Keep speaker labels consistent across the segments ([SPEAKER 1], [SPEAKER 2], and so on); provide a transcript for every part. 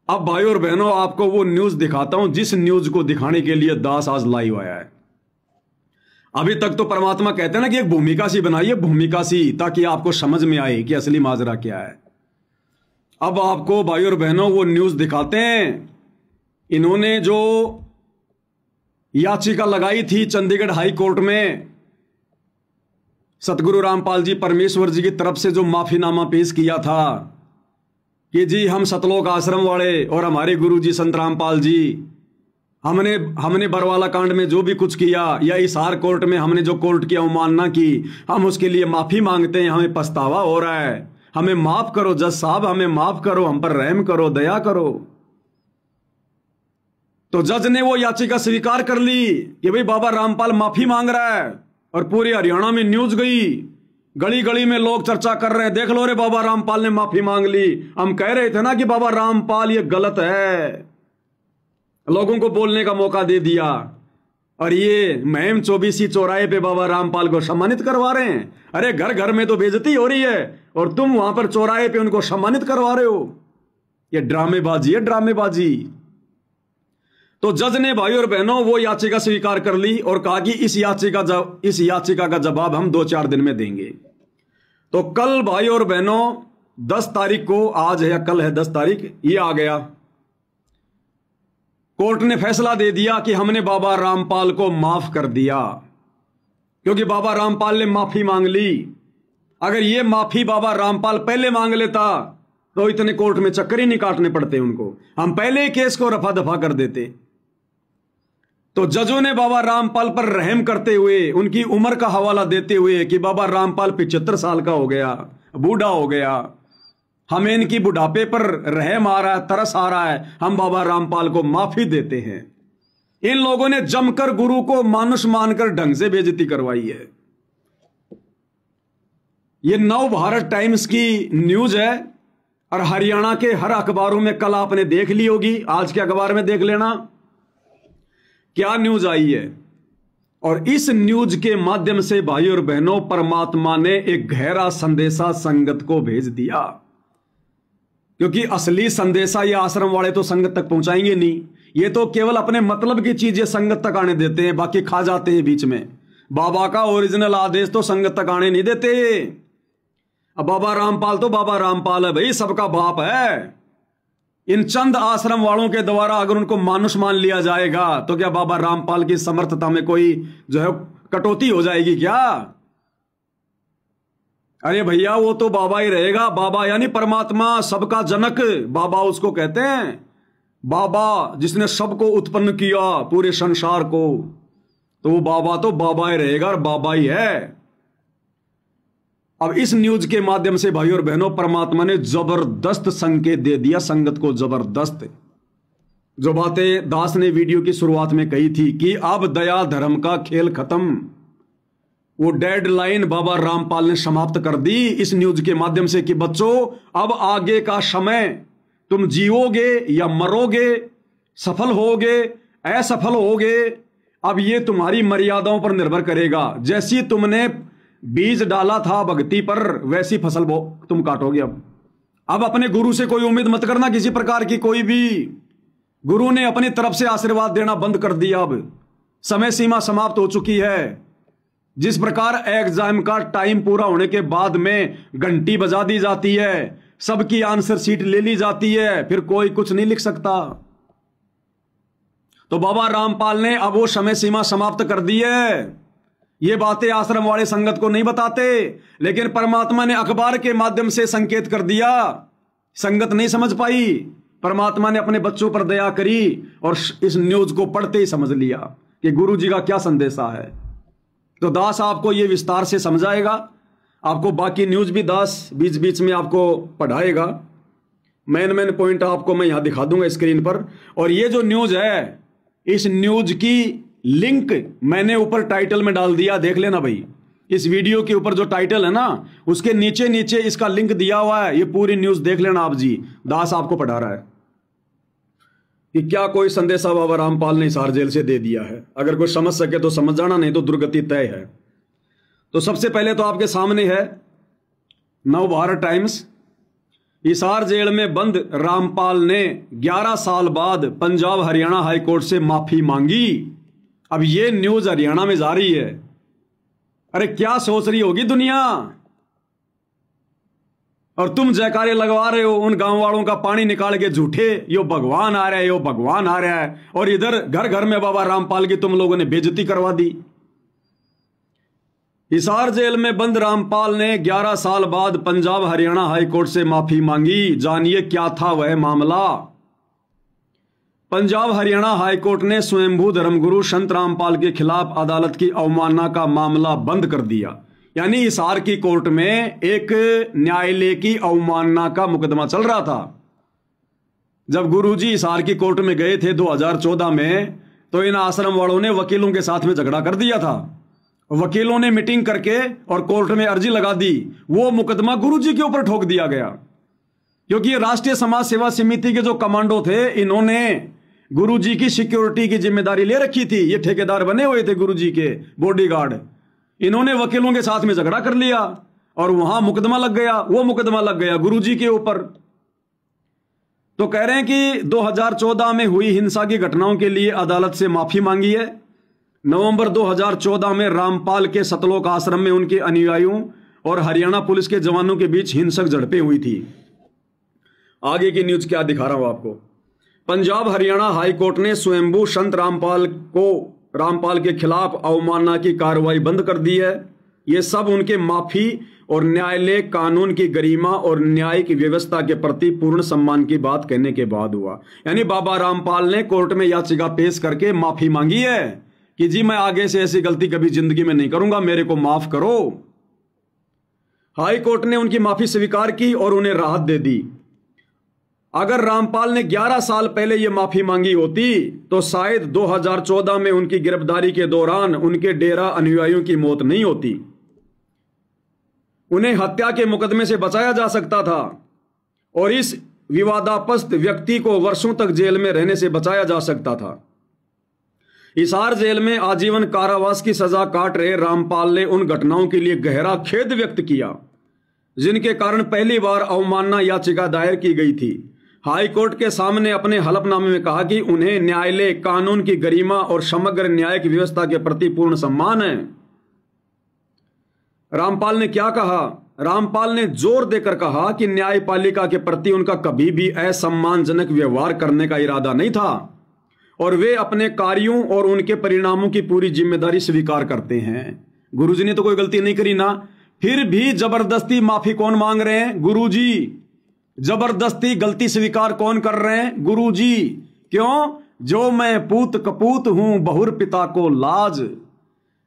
[SPEAKER 1] अब भाई और बहनों, आपको वो न्यूज दिखाता हूं जिस न्यूज को दिखाने के लिए दास आज लाइव आया है। अभी तक तो परमात्मा कहते हैं ना कि एक भूमिका सी बनाइए, भूमिका सी, ताकि आपको समझ में आए कि असली माजरा क्या है। अब आपको भाई और बहनों वो न्यूज दिखाते हैं। इन्होंने जो याचिका लगाई थी चंडीगढ़ हाई कोर्ट में, सतगुरु रामपाल जी परमेश्वर जी की तरफ से जो माफीनामा पेश किया था कि जी हम सतलोक आश्रम वाले और हमारे गुरु जी संत रामपाल जी, हमने बरवाला कांड में जो भी कुछ किया या इस हार कोर्ट में हमने जो कोर्ट की अवमानना की, हम उसके लिए माफी मांगते हैं। हमें पछतावा हो रहा है, हमें माफ करो जज साहब, हमें माफ करो, हम पर रहम करो, दया करो। तो जज ने वो याचिका स्वीकार कर ली कि भाई बाबा रामपाल माफी मांग रहा है, और पूरे हरियाणा में न्यूज गई, गली गली में लोग चर्चा कर रहे हैं, देख लो रे बाबा रामपाल ने माफी मांग ली। हम कह रहे थे ना कि बाबा रामपाल ये गलत है, लोगों को बोलने का मौका दे दिया, और ये महम 24 चौराहे पे बाबा रामपाल को सम्मानित करवा रहे हैं। अरे घर घर में तो बेइज्जती हो रही है और तुम वहां पर चौराहे पे उनको सम्मानित करवा रहे हो। ये ड्रामेबाजी है, ड्रामेबाजी। तो जज ने भाई और बहनों वो याचिका स्वीकार कर ली और कहा कि इस याचिका का जवाब हम 2-4 दिन में देंगे। तो कल भाई और बहनों 10 तारीख को, आज है या कल है 10 तारीख, ये आ गया। कोर्ट ने फैसला दे दिया कि हमने बाबा रामपाल को माफ कर दिया, क्योंकि बाबा रामपाल ने माफी मांग ली। अगर ये माफी बाबा रामपाल पहले मांग लेता तो इतने कोर्ट में चक्कर ही नहीं काटने पड़ते उनको, हम पहले ही केस को रफा दफा कर देते। तो जजों ने बाबा रामपाल पर रहम करते हुए, उनकी उम्र का हवाला देते हुए कि बाबा रामपाल 75 साल का हो गया, बूढ़ा हो गया, हमें इनकी बुढ़ापे पर रहम आ रहा है, तरस आ रहा है, हम बाबा रामपाल को माफी देते हैं। इन लोगों ने जमकर गुरु को मानुष मानकर ढंग से बेइज्जती करवाई है। ये नव भारत टाइम्स की न्यूज है और हरियाणा के हर अखबारों में कल आपने देख ली होगी, आज के अखबार में देख लेना क्या न्यूज आई है। और इस न्यूज के माध्यम से भाई और बहनों, परमात्मा ने एक गहरा संदेशा संगत को भेज दिया, क्योंकि असली संदेशा ये आश्रम वाले तो संगत तक पहुंचाएंगे नहीं। ये तो केवल अपने मतलब की चीजें संगत तक आने देते हैं, बाकी खा जाते हैं बीच में। बाबा का ओरिजिनल आदेश तो संगत तक आने नहीं देते। अब बाबा रामपाल तो बाबा रामपाल है भाई, सबका बाप है। इन चंद आश्रम वालों के द्वारा अगर उनको मानुष मान लिया जाएगा तो क्या बाबा रामपाल की समर्थता में कोई जो है कटौती हो जाएगी क्या? अरे भैया वो तो बाबा ही रहेगा। बाबा यानी परमात्मा, सबका जनक, बाबा उसको कहते हैं। बाबा जिसने सबको उत्पन्न किया, पूरे संसार को, तो वो बाबा तो बाबा ही रहेगा और बाबा ही है। अब इस न्यूज के माध्यम से भाई और बहनों, परमात्मा ने जबरदस्त संकेत दे दिया संगत को, जबरदस्त। जो बातें दास ने वीडियो की शुरुआत में कही थी कि अब दया धर्म का खेल खत्म, वो डेडलाइन बाबा रामपाल ने समाप्त कर दी इस न्यूज के माध्यम से कि बच्चों अब आगे का समय, तुम जीवोगे या मरोगे, सफल होगे असफल होगे, अब ये तुम्हारी मर्यादाओं पर निर्भर करेगा। जैसी तुमने बीज डाला था भक्ति पर, वैसी फसल तुम काटोगे। अब अपने गुरु से कोई उम्मीद मत करना किसी प्रकार की, कोई भी। गुरु ने अपनी तरफ से आशीर्वाद देना बंद कर दिया। अब समय सीमा समाप्त हो चुकी है। जिस प्रकार एग्जाम का टाइम पूरा होने के बाद में घंटी बजा दी जाती है, सबकी आंसर शीट ले ली जाती है, फिर कोई कुछ नहीं लिख सकता। तो बाबा रामपाल ने अब वो समय सीमा समाप्त कर दी है। ये बातें आश्रम वाले संगत को नहीं बताते, लेकिन परमात्मा ने अखबार के माध्यम से संकेत कर दिया। संगत नहीं समझ पाई, परमात्मा ने अपने बच्चों पर दया करी और इस न्यूज को पढ़ते ही समझ लिया कि गुरु जी का क्या संदेशा है। तो दास आपको ये विस्तार से समझाएगा, आपको बाकी न्यूज भी दास बीच बीच में आपको पढ़ाएगा। मेन पॉइंट आपको मैं यहां दिखा दूंगा स्क्रीन पर। और ये जो न्यूज है, इस न्यूज की लिंक मैंने ऊपर टाइटल में डाल दिया, देख लेना भाई। इस वीडियो के ऊपर जो टाइटल है ना, उसके नीचे नीचे इसका लिंक दिया हुआ है। ये पूरी न्यूज देख लेना आप जी। दास आपको पढ़ा रहा है कि क्या कोई संदेशा बाबा रामपाल ने हिसार जेल से दे दिया है। अगर कोई समझ सके तो समझ जाना, नहीं तो दुर्गति तय है। तो सबसे पहले तो आपके सामने है नव भारत टाइम्स। हिसार जेल में बंद रामपाल ने 11 साल बाद पंजाब हरियाणा हाईकोर्ट से माफी मांगी। अब ये न्यूज हरियाणा में जा रही है। अरे क्या सोच रही होगी दुनिया, और तुम जयकारे लगवा रहे हो उन गांव वालों का पानी निकाल के झूठे, यो भगवान आ रहा है, यो भगवान आ रहा है, और इधर घर घर में बाबा रामपाल की तुम लोगों ने बेइज्जती करवा दी। हिसार जेल में बंद रामपाल ने 11 साल बाद पंजाब हरियाणा हाईकोर्ट से माफी मांगी। जानिए क्या था वह मामला। पंजाब हरियाणा हाईकोर्ट ने स्वयंभू धर्मगुरु संत रामपाल के खिलाफ अदालत की अवमानना का मामला बंद कर दिया। यानी हिसार की कोर्ट में एक न्यायालय की अवमानना का मुकदमा चल रहा था। जब गुरुजी हिसार की कोर्ट में गए थे 2014 में, तो इन आश्रम वालों ने वकीलों के साथ में झगड़ा कर दिया था। वकीलों ने मीटिंग करके और कोर्ट में अर्जी लगा दी, वो मुकदमा गुरुजी के ऊपर ठोक दिया गया। क्योंकि ये राष्ट्रीय समाज सेवा समिति के जो कमांडो थे, इन्होंने गुरुजी की सिक्योरिटी की जिम्मेदारी ले रखी थी। ये ठेकेदार बने हुए थे गुरुजी के बॉडीगार्ड। इन्होंने वकीलों के साथ में झगड़ा कर लिया और वहां मुकदमा लग गया। वो मुकदमा लग गया गुरुजी के ऊपर। तो कह रहे हैं कि 2014 में हुई हिंसा की घटनाओं के लिए अदालत से माफी मांगी है। नवंबर 2014 में रामपाल के सतलोक आश्रम में उनके अनुयायियों और हरियाणा पुलिस के जवानों के बीच हिंसक झड़पें हुई थी। आगे की न्यूज क्या दिखा रहा हूं आपको। पंजाब हरियाणा हाईकोर्ट ने स्वयंभू संत रामपाल के खिलाफ अवमानना की कार्रवाई बंद कर दी है। यह सब उनके माफी और न्यायालय कानून की गरिमा और न्यायिक व्यवस्था के प्रति पूर्ण सम्मान की बात कहने के बाद हुआ। यानी बाबा रामपाल ने कोर्ट में याचिका पेश करके माफी मांगी है कि जी मैं आगे से ऐसी गलती कभी जिंदगी में नहीं करूंगा, मेरे को माफ करो। हाई कोर्ट ने उनकी माफी स्वीकार की और उन्हें राहत दे दी। अगर रामपाल ने 11 साल पहले यह माफी मांगी होती तो शायद 2014 में उनकी गिरफ्तारी के दौरान उनके डेरा अनुयायियों की मौत नहीं होती। उन्हें हत्या के मुकदमे से बचाया जा सकता था और इस विवादास्पद व्यक्ति को वर्षों तक जेल में रहने से बचाया जा सकता था। हिसार जेल में आजीवन कारावास की सजा काट रहे रामपाल ने उन घटनाओं के लिए गहरा खेद व्यक्त किया जिनके कारण पहली बार अवमानना याचिका दायर की गई थी। हाई कोर्ट के सामने अपने हलफनामे में कहा कि उन्हें न्यायालय कानून की गरिमा और समग्र न्यायिक व्यवस्था के प्रति पूर्ण सम्मान है। रामपाल ने क्या कहा? रामपाल ने जोर देकर कहा कि न्यायपालिका के प्रति उनका कभी भी असम्मानजनक व्यवहार करने का इरादा नहीं था और वे अपने कार्यों और उनके परिणामों की पूरी जिम्मेदारी स्वीकार करते हैं। गुरुजी ने तो कोई गलती नहीं करी ना, फिर भी जबरदस्ती माफी कौन मांग रहे हैं? गुरुजी। जबरदस्ती गलती स्वीकार कौन कर रहे हैं? गुरुजी। क्यों? जो मैं पूत कपूत हूं बहुर पिता को लाज।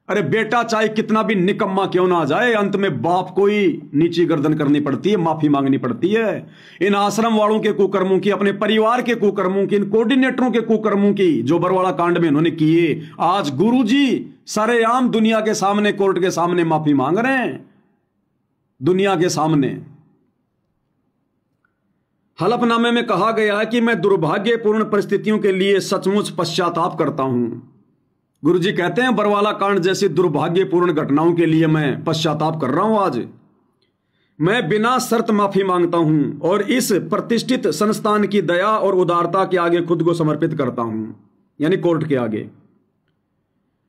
[SPEAKER 1] अरे बेटा चाहे कितना भी निकम्मा क्यों ना जाए, अंत में बाप को ही नीची गर्दन करनी पड़ती है, माफी मांगनी पड़ती है। इन आश्रम वालों के कुकर्मों की, अपने परिवार के कुकर्मों की, इन कोऑर्डिनेटरों के कुकर्मों की जो बरवाड़ा कांड में उन्होंने किए, आज गुरुजी सरेआम दुनिया के सामने, कोर्ट के सामने माफी मांग रहे हैं। दुनिया के सामने हलफनामे में कहा गया है कि मैं दुर्भाग्यपूर्ण परिस्थितियों के लिए सचमुच पश्चाताप करता हूं। गुरुजी कहते हैं बरवाला कांड जैसी दुर्भाग्यपूर्ण घटनाओं के लिए मैं पश्चाताप कर रहा हूं। आज मैं बिना शर्त माफी मांगता हूं और इस प्रतिष्ठित संस्थान की दया और उदारता के आगे खुद को समर्पित करता हूं, यानी कोर्ट के आगे।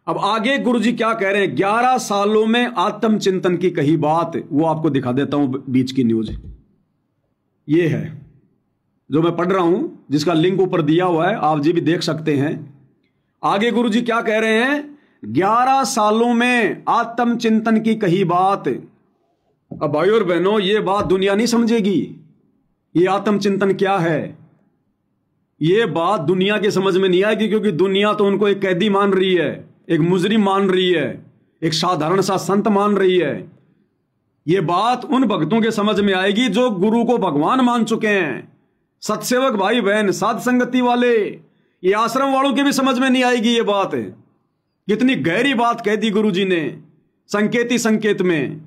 [SPEAKER 1] अब आगे गुरुजी क्या कह रहे हैं? 11 सालों में आत्मचिंतन की कही बात, वो आपको दिखा देता हूं। बीच की न्यूज ये है जो मैं पढ़ रहा हूं, जिसका लिंक ऊपर दिया हुआ है, आप जी भी देख सकते हैं। आगे गुरुजी क्या कह रहे हैं? 11 सालों में आत्मचिंतन की कही बात। अब भाइयों और बहनों, ये बात दुनिया नहीं समझेगी। ये आत्मचिंतन क्या है, ये बात दुनिया के समझ में नहीं आएगी, क्योंकि दुनिया तो उनको एक कैदी मान रही है, एक मुजरिम मान रही है, एक साधारण सा संत मान रही है। ये बात उन भक्तों के समझ में आएगी जो गुरु को भगवान मान चुके हैं। सत्सेवक भाई बहन, साध संगति वाले, ये आश्रम वालों के भी समझ में नहीं आएगी ये बात। कितनी गहरी बात कह दी गुरुजी ने संकेती संकेत में।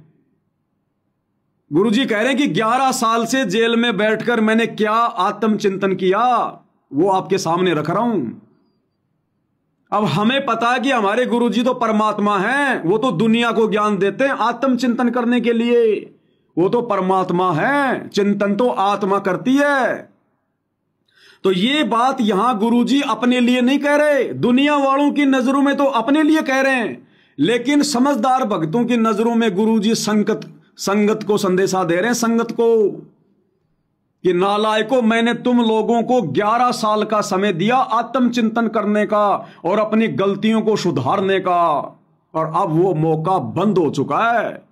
[SPEAKER 1] गुरुजी कह रहे हैं कि 11 साल से जेल में बैठकर मैंने क्या आत्मचिंतन किया, वो आपके सामने रख रहा हूं। अब हमें पता है कि हमारे गुरुजी तो परमात्मा हैं, वो तो दुनिया को ज्ञान देते हैं आत्मचिंतन करने के लिए। वो तो परमात्मा है, चिंतन तो आत्मा करती है। तो ये बात यहां गुरुजी अपने लिए नहीं कह रहे, दुनिया वालों की नजरों में तो अपने लिए कह रहे हैं, लेकिन समझदार भक्तों की नजरों में गुरुजी संगत को संदेशा दे रहे हैं, संगत को, कि नालायकों, मैंने तुम लोगों को 11 साल का समय दिया आत्मचिंतन करने का और अपनी गलतियों को सुधारने का, और अब वो मौका बंद हो चुका है।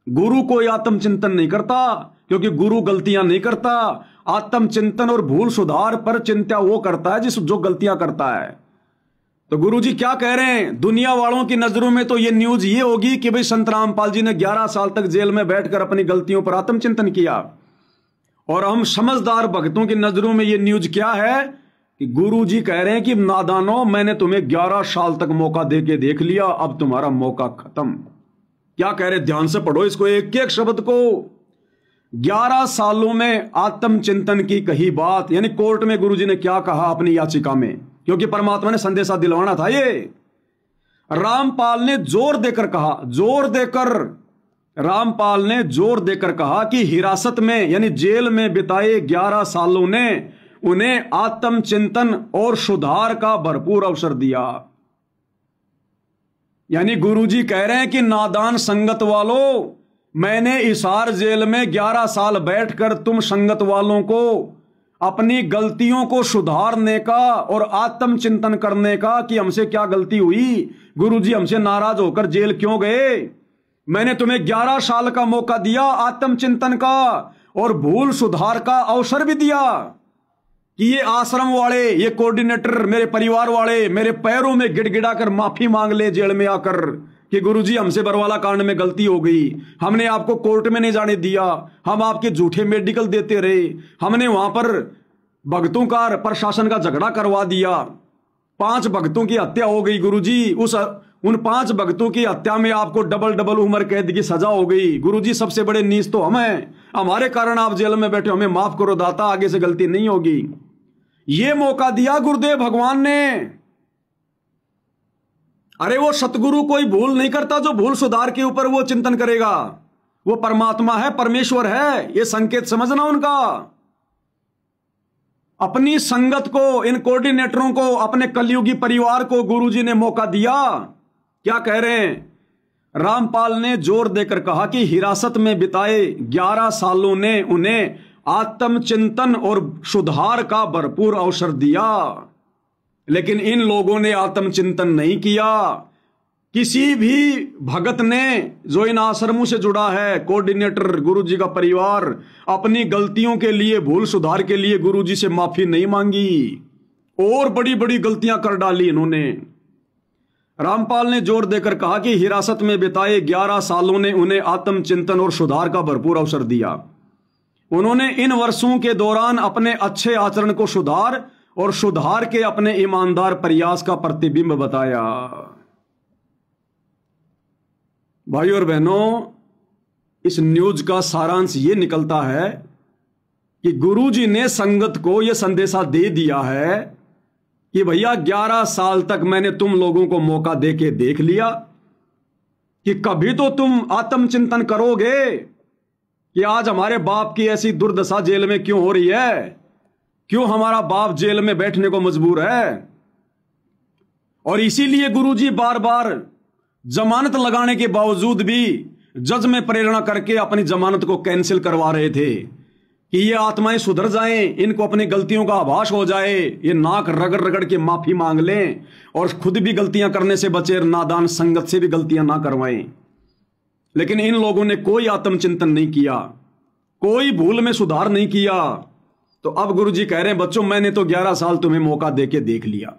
[SPEAKER 1] गुरु कोई आत्मचिंतन नहीं करता, क्योंकि गुरु गलतियां नहीं करता। आत्मचिंतन और भूल सुधार पर चिंता वो करता है जो गलतियां करता है। तो गुरुजी क्या कह रहे हैं, दुनिया वालों की नजरों में तो ये न्यूज ये होगी कि भाई संत रामपाल जी ने 11 साल तक जेल में बैठकर अपनी गलतियों पर आत्मचिंतन किया, और हम समझदार भक्तों की नजरों में ये न्यूज क्या है कि गुरुजी कह रहे हैं कि नादानो, मैंने तुम्हें 11 साल तक मौका देके देख लिया, अब तुम्हारा मौका खत्म। क्या कह रहे, ध्यान से पढ़ो इसको, एक एक शब्द को। 11 सालों में आत्मचिंतन की कही बात, यानी कोर्ट में गुरुजी ने क्या कहा अपनी याचिका में, क्योंकि परमात्मा ने संदेशा दिलवाना था। ये रामपाल ने जोर देकर कहा, रामपाल ने जोर देकर कहा कि हिरासत में यानी जेल में बिताए 11 सालों ने उन्हें आत्मचिंतन और सुधार का भरपूर अवसर दिया। यानी गुरुजी कह रहे हैं कि नादान संगत वालों, मैंने हिसार जेल में 11 साल बैठकर तुम संगत वालों को अपनी गलतियों को सुधारने का और आत्मचिंतन करने का कि हमसे क्या गलती हुई, गुरुजी हमसे नाराज होकर जेल क्यों गए। मैंने तुम्हें 11 साल का मौका दिया आत्मचिंतन का और भूल सुधार का अवसर भी दिया कि ये आश्रम वाले, ये कोऑर्डिनेटर, मेरे परिवार वाले मेरे पैरों में गिड़गिड़ा कर माफी मांग ले जेल में आकर कि गुरुजी हमसे बरवाला कांड में गलती हो गई, हमने आपको कोर्ट में नहीं जाने दिया, हम आपके झूठे मेडिकल देते रहे, हमने वहां पर भक्तों का प्रशासन का झगड़ा करवा दिया, 5 भक्तों की हत्या हो गई गुरुजी, उन 5 भक्तों की हत्या में आपको डबल उम्र कैद की सजा हो गई। गुरुजी सबसे बड़े नीच तो हम हैं, हमारे कारण आप जेल में बैठे, हमें माफ करो दाता, आगे से गलती नहीं होगी। ये मौका दिया गुरुदेव भगवान ने। अरे वो सतगुरु कोई भूल नहीं करता जो भूल सुधार के ऊपर वो चिंतन करेगा, वो परमात्मा है, परमेश्वर है, ये संकेत समझना उनका। अपनी संगत को, इन कोऑर्डिनेटरों को, अपने कलयुगी परिवार को गुरुजी ने मौका दिया। क्या कह रहे हैं, रामपाल ने जोर देकर कहा कि हिरासत में बिताए 11 सालों ने उन्हें आत्मचिंतन और सुधार का भरपूर अवसर दिया, लेकिन इन लोगों ने आत्मचिंतन नहीं किया। किसी भी भगत ने जो इन आश्रमों से जुड़ा है, कोऑर्डिनेटर, गुरुजी का परिवार, अपनी गलतियों के लिए, भूल सुधार के लिए गुरुजी से माफी नहीं मांगी और बड़ी बड़ी गलतियां कर डाली इन्होंने। रामपाल ने जोर देकर कहा कि हिरासत में बिताए 11 सालों ने उन्हें आत्मचिंतन और सुधार का भरपूर अवसर दिया। उन्होंने इन वर्षों के दौरान अपने अच्छे आचरण को सुधार और सुधार के अपने ईमानदार प्रयास का प्रतिबिंब बताया। भाइयों और बहनों, इस न्यूज का सारांश यह निकलता है कि गुरुजी ने संगत को यह संदेशा दे दिया है कि भैया 11 साल तक मैंने तुम लोगों को मौका देके देख लिया कि कभी तो तुम आत्मचिंतन करोगे कि आज हमारे बाप की ऐसी दुर्दशा जेल में क्यों हो रही है, क्यों हमारा बाप जेल में बैठने को मजबूर है। और इसीलिए गुरुजी बार बार जमानत लगाने के बावजूद भी जज में प्रेरणा करके अपनी जमानत को कैंसिल करवा रहे थे कि ये आत्माएं सुधर जाएं, इनको अपनी गलतियों का आभास हो जाए, ये नाक रगड़ रगड़ के माफी मांग लें और खुद भी गलतियां करने से बचे, नादान संगत से भी गलतियां ना करवाएं। लेकिन इन लोगों ने कोई आत्मचिंतन नहीं किया, कोई भूल में सुधार नहीं किया। तो अब गुरुजी कह रहे हैं, बच्चों मैंने तो 11 साल तुम्हें मौका देके देख लिया,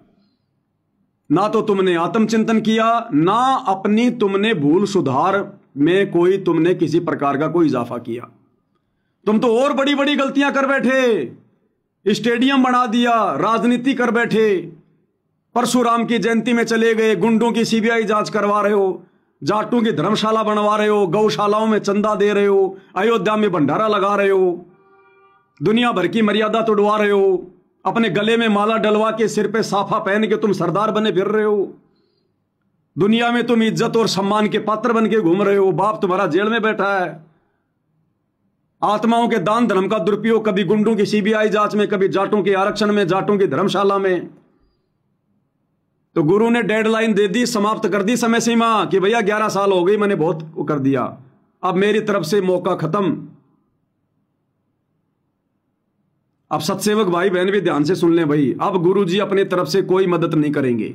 [SPEAKER 1] ना तो तुमने आत्मचिंतन किया, ना अपनी तुमने भूल सुधार में कोई तुमने किसी प्रकार का कोई इजाफा किया। तुम तो और बड़ी बड़ी गलतियां कर बैठे, स्टेडियम बना दिया, राजनीति कर बैठे, परशुराम की जयंती में चले गए, गुंडों की सीबीआई जांच करवा रहे हो, जाटों की धर्मशाला बनवा रहे हो, गौशालाओं में चंदा दे रहे हो, अयोध्या में भंडारा लगा रहे हो, दुनिया भर की मर्यादा तोड़वा रहे हो, अपने गले में माला डलवा के सिर पे साफा पहन के तुम सरदार बने फिर रहे हो, दुनिया में तुम इज्जत और सम्मान के पात्र बन के घूम रहे हो, बाप तुम्हारा जेल में बैठा है। आत्माओं के दान धर्म का दुरुपयोग, कभी गुंडों की सीबीआई जांच में, कभी जाटों के आरक्षण में, जाटों की धर्मशाला में। तो गुरु ने डेडलाइन दे दी, समाप्त कर दी समय सीमा कि भैया 11 साल हो गई, मैंने बहुत वो कर दिया, अब मेरी तरफ से मौका खत्म। अब सत्सेवक भाई बहन भी ध्यान से सुन लें भाई, अब गुरु जी अपनी तरफ से कोई मदद नहीं करेंगे।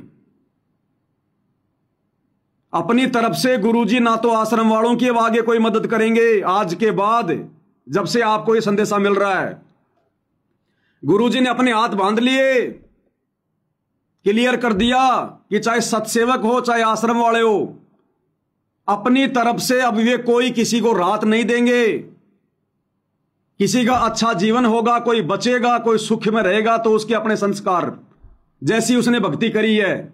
[SPEAKER 1] अपनी तरफ से गुरुजी ना तो आश्रम वालों की अब आगे कोई मदद करेंगे। आज के बाद जब से आपको यह संदेशा मिल रहा है, गुरुजी ने अपने हाथ बांध लिए, क्लियर कर दिया कि चाहे सत्सेवक हो चाहे आश्रम वाले हो, अपनी तरफ से अब वे कोई किसी को राहत नहीं देंगे। किसी का अच्छा जीवन होगा, कोई बचेगा, कोई सुख में रहेगा तो उसके अपने संस्कार, जैसी उसने भक्ति करी है,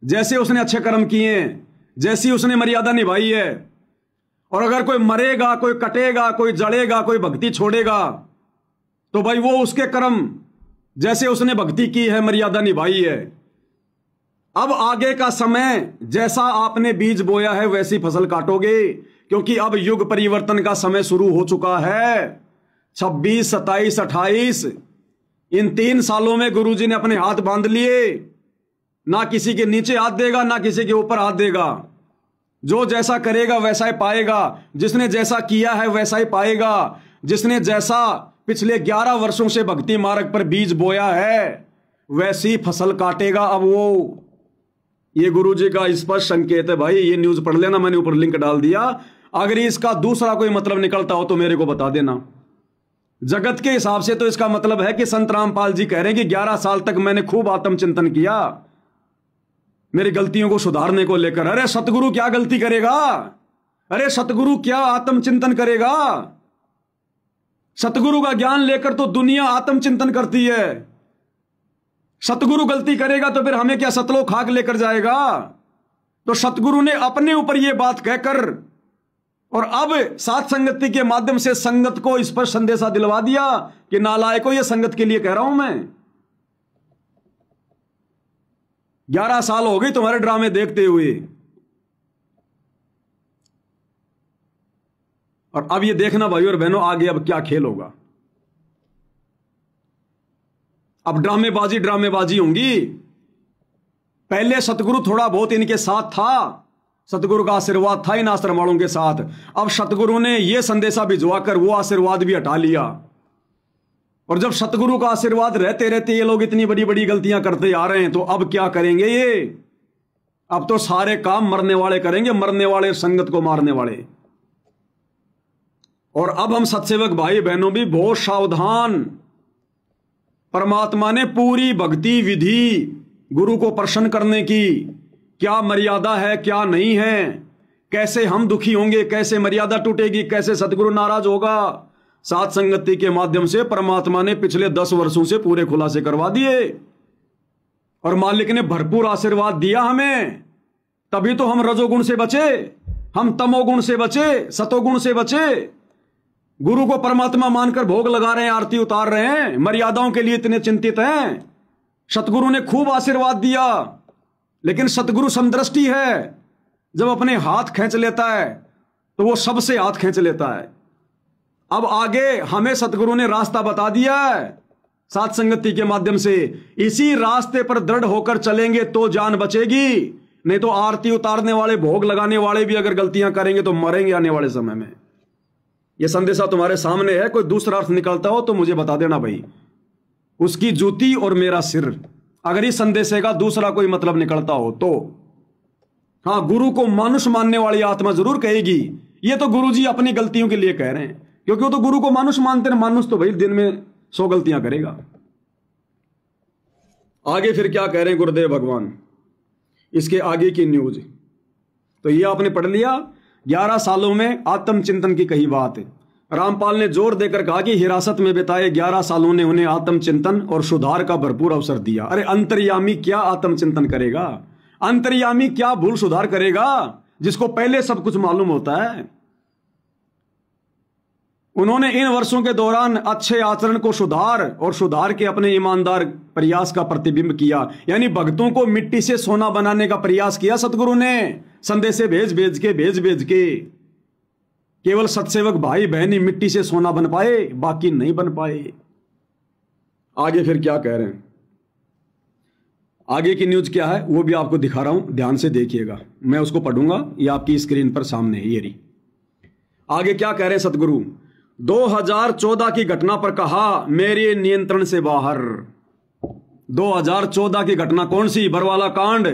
[SPEAKER 1] जैसे उसने अच्छे कर्म किए हैं, जैसी उसने मर्यादा निभाई है। और अगर कोई मरेगा, कोई कटेगा, कोई जड़ेगा, कोई भक्ति छोड़ेगा, तो भाई वो उसके कर्म, जैसे उसने भक्ति की है, मर्यादा निभाई है। अब आगे का समय, जैसा आपने बीज बोया है वैसी फसल काटोगे, क्योंकि अब युग परिवर्तन का समय शुरू हो चुका है। 26, 27, 28 इन 3 सालों में गुरुजी ने अपने हाथ बांध लिए। ना किसी के नीचे हाथ देगा, ना किसी के ऊपर हाथ देगा। जो जैसा करेगा वैसा ही पाएगा, जिसने जैसा किया है वैसा ही पाएगा। जिसने जैसा पिछले 11 वर्षों से भक्ति मार्ग पर बीज बोया है वैसी फसल काटेगा अब वो। ये गुरुजी का स्पष्ट संकेत है भाई, ये न्यूज पढ़ लेना, मैंने ऊपर लिंक डाल दिया। अगर इसका दूसरा कोई मतलब निकलता हो तो मेरे को बता देना। जगत के हिसाब से तो इसका मतलब है कि संत रामपाल जी कह रहे हैं कि 11 साल तक मैंने खूब आत्मचिंतन किया मेरी गलतियों को सुधारने को लेकर। अरे सतगुरु क्या गलती करेगा? अरे सतगुरु क्या आत्मचिंतन करेगा? सतगुरु का ज्ञान लेकर तो दुनिया आत्मचिंतन करती है। सतगुरु गलती करेगा तो फिर हमें क्या सतलोक खाक लेकर जाएगा? तो सतगुरु ने अपने ऊपर यह बात कहकर और अब साथ संगति के माध्यम से संगत को स्पष्ट संदेशा दिलवा दिया कि नालायकों, यह संगत के लिए कह रहा हूं मैं। 11 साल हो गए तुम्हारे ड्रामे देखते हुए, और अब ये देखना भाई और बहनों आगे अब क्या खेल होगा। अब ड्रामेबाजी होंगी। पहले सतगुरु थोड़ा बहुत इनके साथ था, सतगुरु का आशीर्वाद था इन आश्रम वालों के साथ। अब सतगुरु ने यह संदेशा भिजवाकर वो आशीर्वाद भी हटा लिया। और जब सतगुरु का आशीर्वाद रहते रहते ये लोग इतनी बड़ी बड़ी गलतियां करते आ रहे हैं, तो अब क्या करेंगे ये? अब तो सारे काम मरने वाले करेंगे, मरने वाले संगत को मारने वाले। और अब हम सत्सेवक भाई बहनों भी बहुत सावधान। परमात्मा ने पूरी भक्ति विधि गुरु को प्रसन्न करने की, क्या मर्यादा है क्या नहीं है, कैसे हम दुखी होंगे, कैसे मर्यादा टूटेगी, कैसे सतगुरु नाराज होगा, सात संगति के माध्यम से परमात्मा ने पिछले 10 वर्षों से पूरे खुलासे करवा दिए। और मालिक ने भरपूर आशीर्वाद दिया हमें, तभी तो हम रजोगुण से बचे, हम तमोगुण से बचे, सतोगुण से बचे। गुरु को परमात्मा मानकर भोग लगा रहे हैं, आरती उतार रहे हैं, मर्यादाओं के लिए इतने चिंतित हैं। सतगुरु ने खूब आशीर्वाद दिया, लेकिन सतगुरु समदृष्टि है। जब अपने हाथ खींच लेता है तो वो सबसे हाथ खींच लेता है। अब आगे हमें सतगुरु ने रास्ता बता दिया है सात संगति के माध्यम से। इसी रास्ते पर दृढ़ होकर चलेंगे तो जान बचेगी, नहीं तो आरती उतारने वाले, भोग लगाने वाले भी अगर गलतियां करेंगे तो मरेंगे आने वाले समय में। यह संदेशा तुम्हारे सामने है। कोई दूसरा अर्थ निकलता हो तो मुझे बता देना भाई। उसकी जूती और मेरा सिर, अगर इस संदेशे का दूसरा कोई मतलब निकलता हो तो। हाँ, गुरु को मानुष मानने वाली आत्मा जरूर कहेगी ये तो गुरु जी अपनी गलतियों के लिए कह रहे हैं, क्योंकि वो तो गुरु को मानुष मानते हैं। मानुष तो भाई दिन में 100 गलतियां करेगा। आगे फिर क्या कह रहे हैं गुरुदेव भगवान, इसके आगे की न्यूज तो ये आपने पढ़ लिया। 11 सालों में आत्मचिंतन की कही बात है। रामपाल ने जोर देकर कहा कि हिरासत में बिताए 11 सालों ने उन्हें आत्मचिंतन और सुधार का भरपूर अवसर दिया। अरे अंतर्यामी क्या आत्मचिंतन करेगा? अंतर्यामी क्या भूल सुधार करेगा, जिसको पहले सब कुछ मालूम होता है? उन्होंने इन वर्षों के दौरान अच्छे आचरण को सुधार और सुधार के अपने ईमानदार प्रयास का प्रतिबिंब किया। यानी भक्तों को मिट्टी से सोना बनाने का प्रयास किया सतगुरु ने, संदेशे भेज भेज के। केवल सत्सेवक भाई बहन ही मिट्टी से सोना बन पाए, बाकी नहीं बन पाए। आगे फिर क्या कह रहे हैं, आगे की न्यूज क्या है वो भी आपको दिखा रहा हूं, ध्यान से देखिएगा। मैं उसको पढ़ूंगा, ये आपकी स्क्रीन पर सामने है। ये रही, आगे क्या कह रहे हैं सतगुरु। 2014 की घटना पर कहा मेरे नियंत्रण से बाहर। 2014 की घटना कौन सी, बरवाला कांड।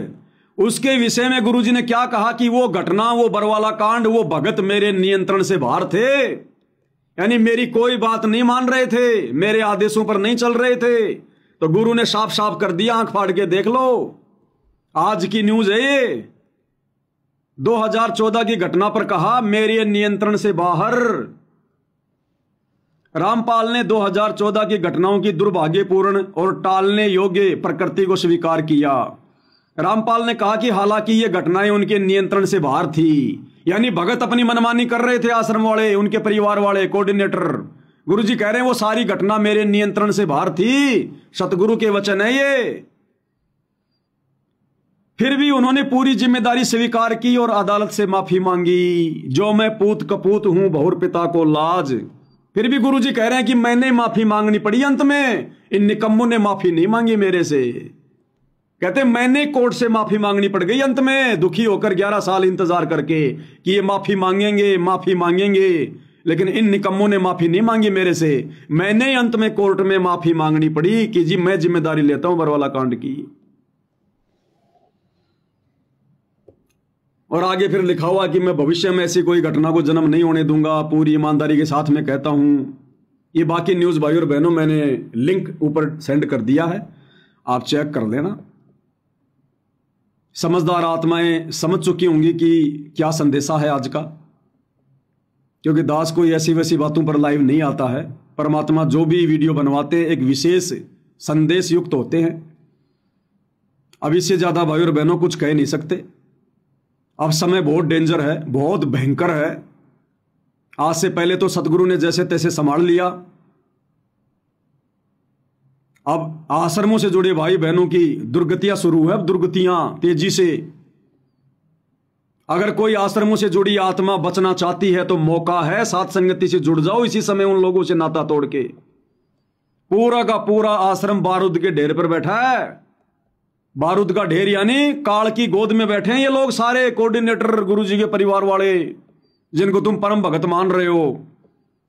[SPEAKER 1] उसके विषय में गुरुजी ने क्या कहा कि वो घटना, वो बरवाला कांड, वो भगत मेरे नियंत्रण से बाहर थे, यानी मेरी कोई बात नहीं मान रहे थे, मेरे आदेशों पर नहीं चल रहे थे। तो गुरु ने साफ साफ कर दिया, आंख फाड़ के देख लो, आज की न्यूज है ये। 2014 की घटना पर कहा मेरे नियंत्रण से बाहर। रामपाल ने 2014 की घटनाओं की दुर्भाग्यपूर्ण और टालने योग्य प्रकृति को स्वीकार किया। रामपाल ने कहा कि हालांकि ये घटनाएं उनके नियंत्रण से बाहर थी, यानी भगत अपनी मनमानी कर रहे थे, आश्रम वाले, उनके परिवार वाले, कोऑर्डिनेटर। गुरुजी कह रहे हैं वो सारी घटना मेरे नियंत्रण से बाहर थी, सतगुरु के वचन है ये। फिर भी उन्होंने पूरी जिम्मेदारी स्वीकार की और अदालत से माफी मांगी। जो मैं पूत कपूत हूं बहुर पिता को लाज। फिर भी गुरुजी कह रहे हैं कि मैंने माफी मांगनी पड़ी अंत में, इन निकम्मों ने माफी नहीं मांगी मेरे से। कहते मैंने कोर्ट से माफी मांगनी पड़ गई अंत में, दुखी होकर 11 साल इंतजार करके कि ये माफी मांगेंगे माफी मांगेंगे, लेकिन इन निकम्मों ने माफी नहीं मांगी मेरे से। मैंने अंत में कोर्ट में माफी मांगनी पड़ी कि जी मैं जिम्मेदारी लेता हूं बरवाला कांड की। और आगे फिर लिखा हुआ कि मैं भविष्य में ऐसी कोई घटना को जन्म नहीं होने दूंगा, पूरी ईमानदारी के साथ में कहता हूं। ये बाकी न्यूज भाई और बहनों मैंने लिंक ऊपर सेंड कर दिया है, आप चेक कर लेना। समझदार आत्माएं समझ चुकी होंगी कि क्या संदेशा है आज का, क्योंकि दास कोई ऐसी वैसी बातों पर लाइव नहीं आता है। परमात्मा जो भी वीडियो बनवाते हैं एक विशेष संदेश युक्त होते हैं। अब इससे ज्यादा भाई और बहनों कुछ कह नहीं सकते। अब समय बहुत डेंजर है, बहुत भयंकर है। आज से पहले तो सतगुरु ने जैसे तैसे संभाल लिया, अब आश्रमों से जुड़े भाई बहनों की दुर्गतियां शुरू है, अब दुर्गतियां तेजी से। अगर कोई आश्रमों से जुड़ी आत्मा बचना चाहती है तो मौका है, साथ संगति से जुड़ जाओ इसी समय उन लोगों से नाता तोड़ के। पूरा का पूरा आश्रम बारूद के ढेर पर बैठा है। बारूद का ढेर यानी काल की गोद में बैठे हैं ये लोग सारे, कोऑर्डिनेटर, गुरुजी के परिवार वाले, जिनको तुम परम भगत मान रहे हो।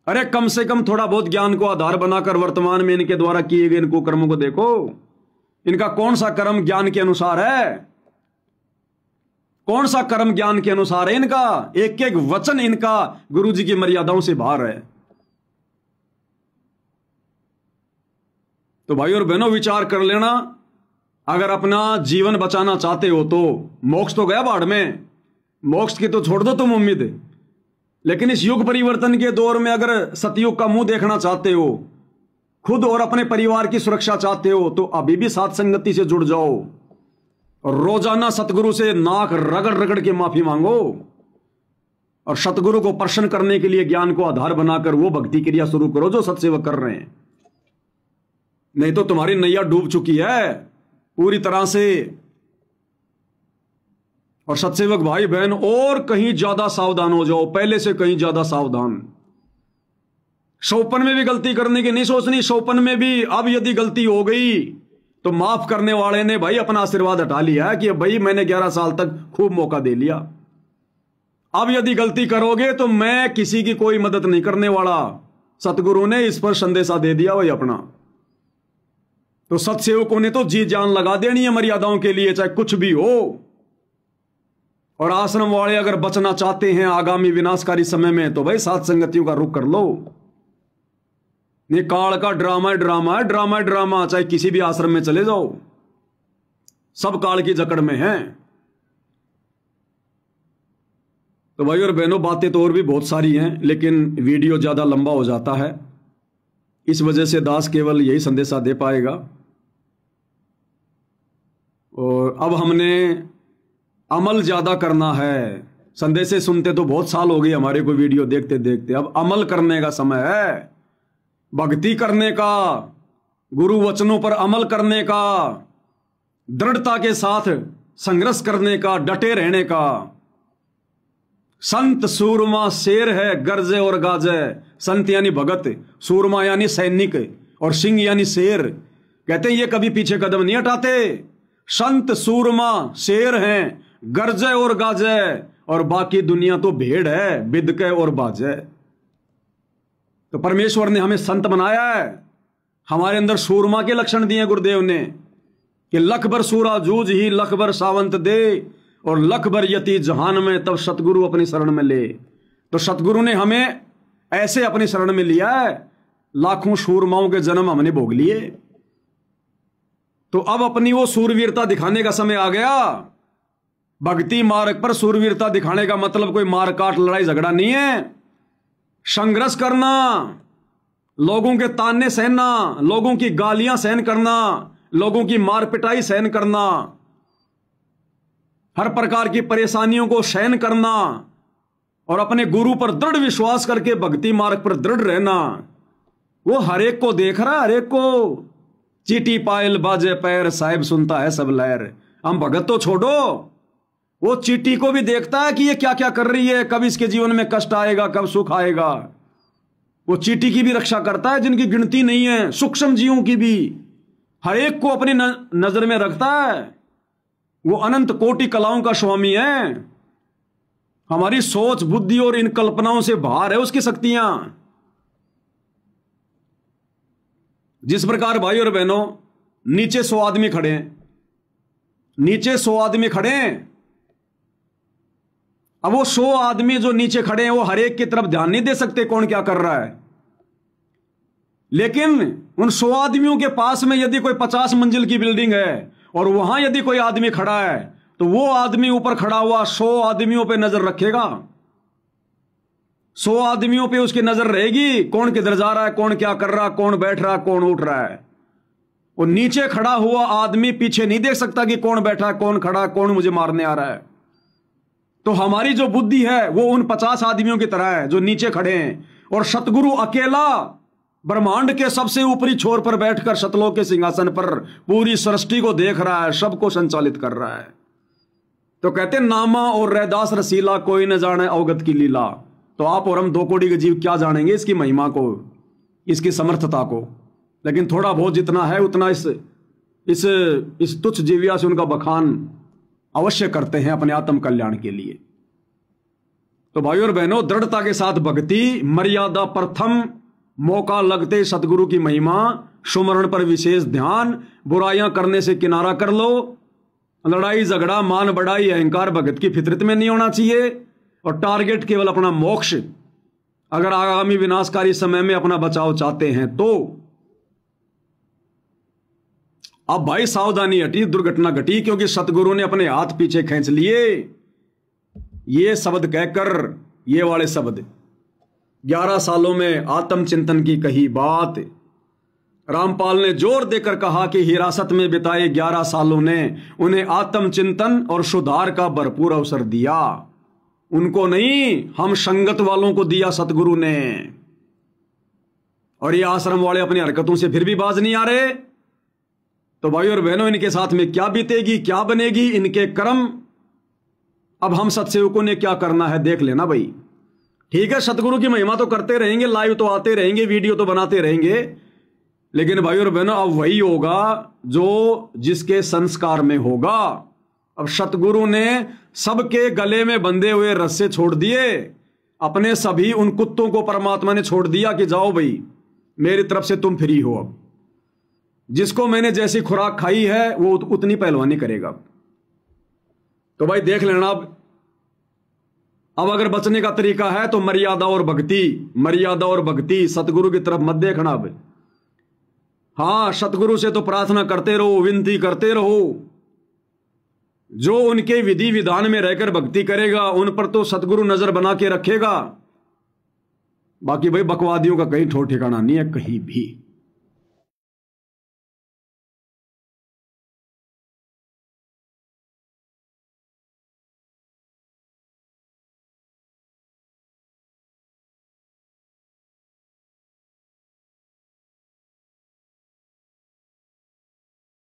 [SPEAKER 1] अरे कम से कम थोड़ा बहुत ज्ञान को आधार बनाकर वर्तमान में इनके द्वारा किए गए इनको कर्मों को देखो। इनका कौन सा कर्म ज्ञान के अनुसार है, कौन सा कर्म ज्ञान के अनुसार है इनका। एक एक वचन इनका गुरुजी की मर्यादाओं से बाहर है। तो भाई और बहनों विचार कर लेना, अगर अपना जीवन बचाना चाहते हो तो मोक्ष तो गया बाढ़ में, मोक्ष की तो छोड़ दो तुम उम्मीद। लेकिन इस युग परिवर्तन के दौर में अगर सतयुग का मुंह देखना चाहते हो, खुद और अपने परिवार की सुरक्षा चाहते हो, तो अभी भी साथ संगति से जुड़ जाओ और रोजाना सतगुरु से नाक रगड़ रगड़ के माफी मांगो और सतगुरु को प्रसन्न करने के लिए ज्ञान को आधार बनाकर वो भक्ति क्रिया शुरू करो जो सत्सेवक कर रहे हैं। नहीं तो तुम्हारी नैया डूब चुकी है पूरी तरह से। और सत्सेवक भाई बहन और कहीं ज्यादा सावधान हो जाओ, पहले से कहीं ज्यादा सावधान। शोपन में भी गलती करने की नहीं सोचनी। शोपन में भी अब यदि गलती हो गई तो माफ करने वाले ने भाई अपना आशीर्वाद हटा लिया है कि भाई मैंने 11 साल तक खूब मौका दे लिया। अब यदि गलती करोगे तो मैं किसी की कोई मदद नहीं करने वाला। सतगुरु ने इस पर संदेशा दे दिया वही अपना। तो सत्सेवकों ने तो जी जान लगा देनी है मर्यादाओं के लिए, चाहे कुछ भी हो। और आश्रम वाले अगर बचना चाहते हैं आगामी विनाशकारी समय में तो भाई सात संगतियों का रुख कर लो। ये काल का ड्रामा है, ड्रामा है, ड्रामा है, ड्रामा। चाहे किसी भी आश्रम में चले जाओ, सब काल की जकड़ में हैं। तो भाई और बहनों बातें तो और भी बहुत सारी हैं, लेकिन वीडियो ज्यादा लंबा हो जाता है, इस वजह से दास केवल यही संदेशा दे पाएगा। और अब हमने अमल ज्यादा करना है। संदेशे सुनते तो बहुत साल हो गए हमारे को, वीडियो देखते देखते। अब अमल करने का समय है, भक्ति करने का, गुरु वचनों पर अमल करने का, दृढ़ता के साथ संघर्ष करने का, डटे रहने का। संत सूरमा शेर है गरजे और गाजे। संत यानी भगत, सूरमा यानी सैनिक, और सिंह यानी शेर। कहते हैं ये कभी पीछे कदम नहीं हटाते। संत सूरमा शेर हैं, गरजे और गाजे, और बाकी दुनिया तो भेड़ है, बिदके और बाजे। तो परमेश्वर ने हमें संत बनाया है, हमारे अंदर सूरमा के लक्षण दिए गुरुदेव ने कि लख भर सूरा जूझ ही लख भर सावंत दे, और लख भर यति जहान में तब सतगुरु अपनी शरण में ले। तो सतगुरु ने हमें ऐसे अपनी शरण में लिया है, लाखों सूरमाओं के जन्म हमने भोग लिए। तो अब अपनी वो सूरवीरता दिखाने का समय आ गया। भक्ति मार्ग पर सूरवीरता दिखाने का मतलब कोई मारकाट लड़ाई झगड़ा नहीं है। संघर्ष करना, लोगों के ताने सहना, लोगों की गालियां सहन करना, लोगों की मार पिटाई सहन करना, हर प्रकार की परेशानियों को सहन करना, और अपने गुरु पर दृढ़ विश्वास करके भक्ति मार्ग पर दृढ़ रहना। वो हर एक को देख रहा है, हर एक को। चीटी पायल बाजे पैर, साहिब सुनता है सब लहर। हम भगत तो छोड़ो, वो चीटी को भी देखता है कि ये क्या क्या कर रही है, कब इसके जीवन में कष्ट आएगा, कब सुख आएगा। वो चीटी की भी रक्षा करता है, जिनकी गिनती नहीं है, सूक्ष्म जीवों की भी। हर एक को अपनी नजर में रखता है। वो अनंत कोटि कलाओं का स्वामी है। हमारी सोच बुद्धि और इन कल्पनाओं से बाहर है उसकी शक्तियां। जिस प्रकार भाई और बहनों नीचे 100 आदमी खड़े हैं, नीचे 100 आदमी खड़े हैं। अब वो 100 आदमी जो नीचे खड़े हैं वो हर एक की तरफ ध्यान नहीं दे सकते कौन क्या कर रहा है। लेकिन उन 100 आदमियों के पास में यदि कोई 50 मंजिल की बिल्डिंग है और वहां यदि कोई आदमी खड़ा है, तो वो आदमी ऊपर खड़ा हुआ 100 आदमियों पे नजर रखेगा। 100 आदमियों पे उसकी नजर रहेगी, कौन किधर जा रहा है, कौन क्या कर रहा है, कौन बैठ रहा है, कौन उठ रहा है। वो नीचे खड़ा हुआ आदमी पीछे नहीं देख सकता कि कौन बैठा है, कौन खड़ा है, कौन मुझे मारने आ रहा है। तो हमारी जो बुद्धि है वो उन 50 आदमियों की तरह है जो नीचे खड़े हैं, और सतगुरु अकेला ब्रह्मांड के सबसे ऊपरी छोर पर बैठकर सतलोक के सिंहासन पर पूरी सृष्टि को देख रहा है, सबको संचालित कर रहा है। तो कहते नामा और रैदास रसीला, कोई न जाने अवगत की लीला। तो आप और हम 2 कोटि के जीव क्या जानेंगे इसकी महिमा को, इसकी समर्थता को। लेकिन थोड़ा बहुत जितना है उतना इस तुच्छ जीविया से उनका बखान अवश्य करते हैं अपने आत्म कल्याण के लिए। तो भाइयों और बहनों, दृढ़ता के साथ भक्ति, मर्यादा प्रथम, मौका लगते सतगुरु की महिमा, सुमरण पर विशेष ध्यान, बुराइयां करने से किनारा कर लो। लड़ाई झगड़ा मान बढ़ाई अहंकार भगत की फितरत में नहीं होना चाहिए, और टारगेट केवल अपना मोक्ष। अगर आगामी विनाशकारी समय में अपना बचाव चाहते हैं तो अब भाई सावधानी हटी, दुर्घटना घटी, क्योंकि सतगुरु ने अपने हाथ पीछे खींच लिए। ये शब्द कहकर, ये वाले शब्द 11 सालों में आत्मचिंतन की कही बात। रामपाल ने जोर देकर कहा कि हिरासत में बिताए 11 सालों ने उन्हें आत्मचिंतन और सुधार का भरपूर अवसर दिया। उनको नहीं, हम संगत वालों को दिया सतगुरु ने। और ये आश्रम वाले अपनी हरकतों से फिर भी बाज नहीं आ रहे। तो भाई और बहनों, इनके साथ में क्या बीतेगी, क्या बनेगी, इनके कर्म। अब हम सत्सेवकों ने क्या करना है देख लेना भाई। ठीक है, सतगुरु की महिमा तो करते रहेंगे, लाइव तो आते रहेंगे, वीडियो तो बनाते रहेंगे, लेकिन भाई और बहनों अब वही होगा जो जिसके संस्कार में होगा। अब सतगुरु ने सबके गले में बंधे हुए रस्से छोड़ दिए, अपने सभी उन कुत्तों को परमात्मा ने छोड़ दिया कि जाओ भाई मेरी तरफ से तुम फ्री हो। अब जिसको मैंने जैसी खुराक खाई है वो उतनी पहलवानी करेगा। तो भाई देख लेना। अब अगर बचने का तरीका है तो मर्यादा और भक्ति, मर्यादा और भक्ति, सतगुरु की तरफ मत देखना। अब हाँ, सतगुरु से तो प्रार्थना करते रहो, विनती करते रहो। जो उनके विधि विधान में रहकर भक्ति करेगा उन पर तो सतगुरु नजर बना के रखेगा। बाकी भाई बकवादियों का कहीं ठोर ठिकाना नहीं है कहीं भी।